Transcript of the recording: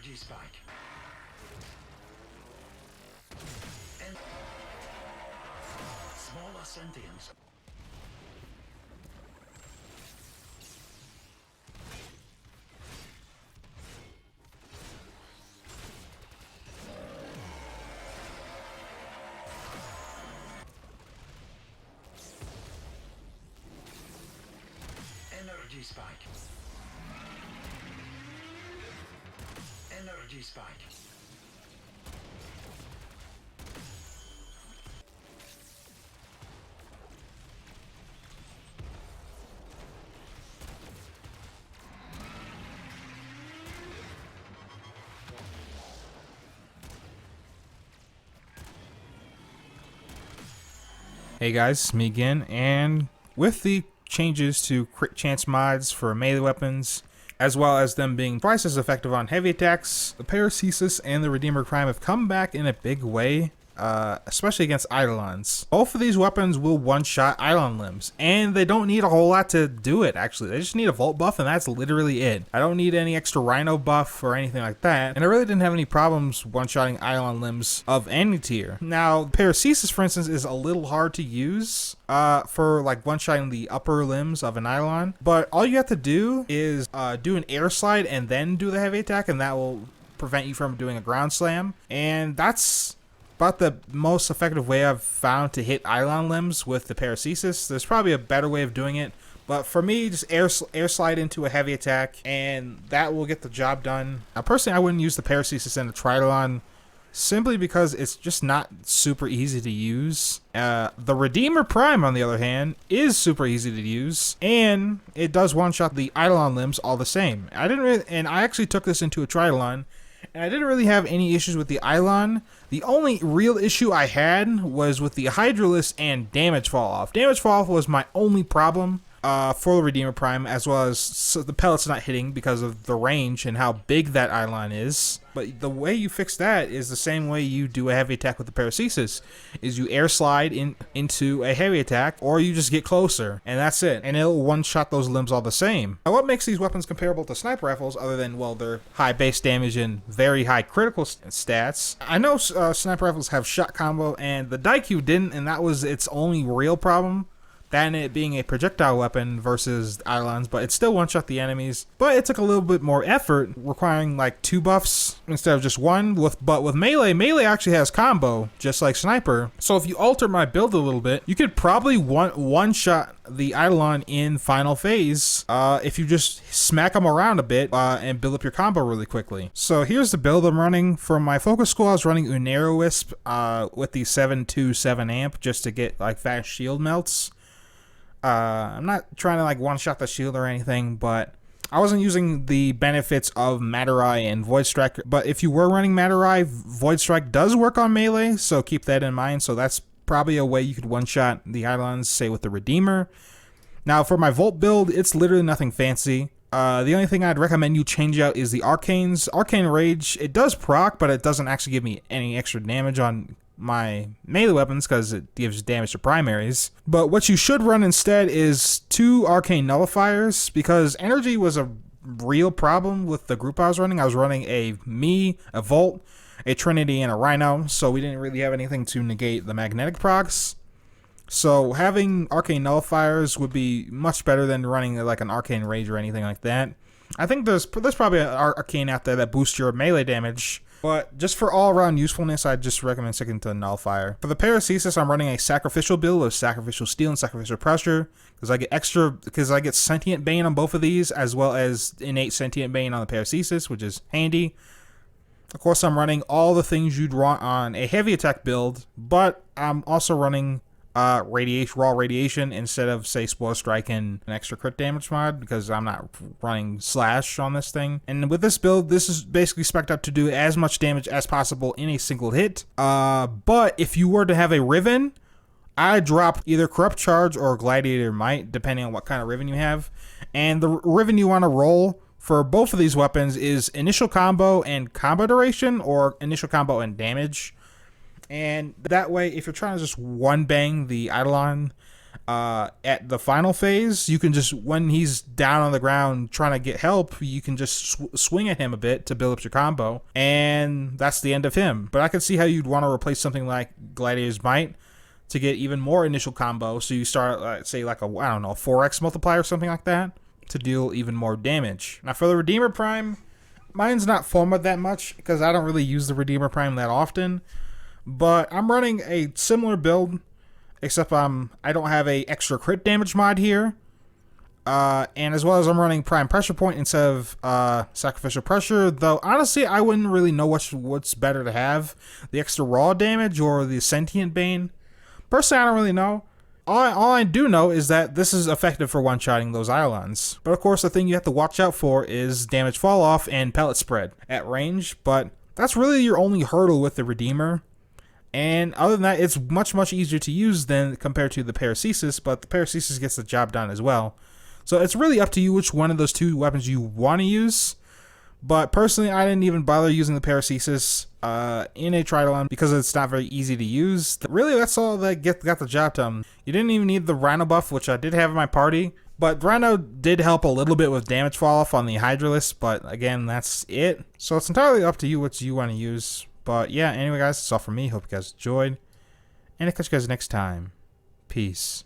Energy spike. Smaller sentience. Energy spike. Energy spike. Hey guys, me again, and with the changes to crit chance mods for melee weapons, as well as them being twice as effective on heavy attacks, the Paracesis and the Redeemer Prime have come back in a big way, especially against Eidolons. Both of these weapons will one-shot Eidolon limbs, and they don't need a whole lot to do it, actually. They just need a Volt buff, and that's literally it. I don't need any extra Rhino buff or anything like that, and I really didn't have any problems one-shotting Eidolon limbs of any tier. Now, Paracesis, for instance, is a little hard to use for like one-shotting the upper limbs of an Eidolon, but all you have to do is do an air slide and then do the heavy attack, and that will prevent you from doing a ground slam, and that's about the most effective way I've found to hit Eidolon limbs with the Paracesis. There's probably a better way of doing it, but for me, just air slide into a heavy attack, and that will get the job done. Now, personally, I wouldn't use the Paracesis in a Tridolon, simply because it's just not super easy to use. The Redeemer Prime, on the other hand, is super easy to use, and it does one-shot the Eidolon limbs all the same. I actually took this into a Tridolon, and I didn't really have any issues with the Eidolon. The only real issue I had was with the Hydralisk and damage falloff. Damage falloff was my only problem for the Redeemer Prime, as well as the pellets not hitting because of the range and how big that Eidolon is. But the way you fix that is the same way you do a heavy attack with the Paracesis, is you air slide into a heavy attack, or you just get closer, and that's it. And it'll one-shot those limbs all the same. Now, what makes these weapons comparable to sniper rifles, other than, well, their high base damage and very high critical stats? I know sniper rifles have shot combo, and the daikyu didn't, and that was its only real problem. That and it being a projectile weapon versus Eidolons, but it still one-shot the enemies. But it took a little bit more effort, requiring like 2 buffs instead of just 1. But with melee actually has combo, just like sniper. So if you alter my build a little bit, you could probably one-shot the Eidolon in final phase if you just smack them around a bit and build up your combo really quickly. So here's the build I'm running. For my focus school, I was running Unero Wisp with the 727 amp just to get like fast shield melts. I'm not trying to like one-shot the shield or anything, but I wasn't using the benefits of Matter Eye and Void Strike. But if you were running Matter Eye, Void Strike does work on melee, so keep that in mind. So that's probably a way you could one-shot the Eidolons, say with the Redeemer. Now for my Volt build, it's literally nothing fancy. The only thing I'd recommend you change out is the Arcanes. Arcane Rage, it does proc, but it doesn't actually give me any extra damage on my melee weapons because it gives damage to primaries. But what you should run instead is 2 arcane nullifiers, because energy was a real problem with the group I was running. I was running a Volt, a Trinity, and a Rhino, so we didn't really have anything to negate the magnetic procs. So having arcane nullifiers would be much better than running like an arcane rage or anything like that. I think there's probably an arcane out there that boosts your melee damage, but just for all-around usefulness, I'd just recommend sticking to the nullifier. For the Paracesis, I'm running a sacrificial build of sacrificial steel and sacrificial pressure, because I get sentient bane on both of these, as well as innate sentient bane on the Paracesis, which is handy. Of course, I'm running all the things you'd want on a heavy attack build, but I'm also running raw radiation instead of, say, Spoil Strike and an extra crit damage mod, because I'm not running slash on this thing. And with this build, this is basically spec'd up to do as much damage as possible in a single hit. But if you were to have a Riven, I'd drop either Corrupt Charge or Gladiator Might, depending on what kind of Riven you have. And the Riven you want to roll for both of these weapons is initial combo and combo duration, or initial combo and damage. And that way, if you're trying to just one bang the Eidolon, At the final phase, you can just, when he's down on the ground trying to get help, you can just swing at him a bit to build up your combo, and that's the end of him. But I can see how you'd want to replace something like Gladiator's Might to get even more initial combo. So you start, say, like a, I don't know, 4x multiplier or something like that to deal even more damage. Now for the Redeemer Prime, mine's not formatted that much because I don't really use the Redeemer Prime that often, but I'm running a similar build, except I don't have a extra crit damage mod here, and as well as I'm running Prime Pressure Point instead of Sacrificial Pressure, though honestly I wouldn't really know what's better to have, the extra raw damage or the Sentient Bane. Personally, I don't really know. All I do know is that this is effective for one-shotting those Eidolons. But of course, the thing you have to watch out for is damage fall-off and pellet spread at range, but that's really your only hurdle with the Redeemer. And other than that, it's much, much easier to use than compared to the Paracesis, but the Paracesis gets the job done as well. So it's really up to you which one of those two weapons you want to use. But personally, I didn't even bother using the Paracesis in a Eidolon because it's not very easy to use. Really, that's all that got the job done. You didn't even need the Rhino buff, which I did have in my party. But Rhino did help a little bit with damage fall-off on the Hydralisk, but again, that's it. So it's entirely up to you what you want to use. But yeah, anyway guys, that's all from me. Hope you guys enjoyed. And I'll catch you guys next time. Peace.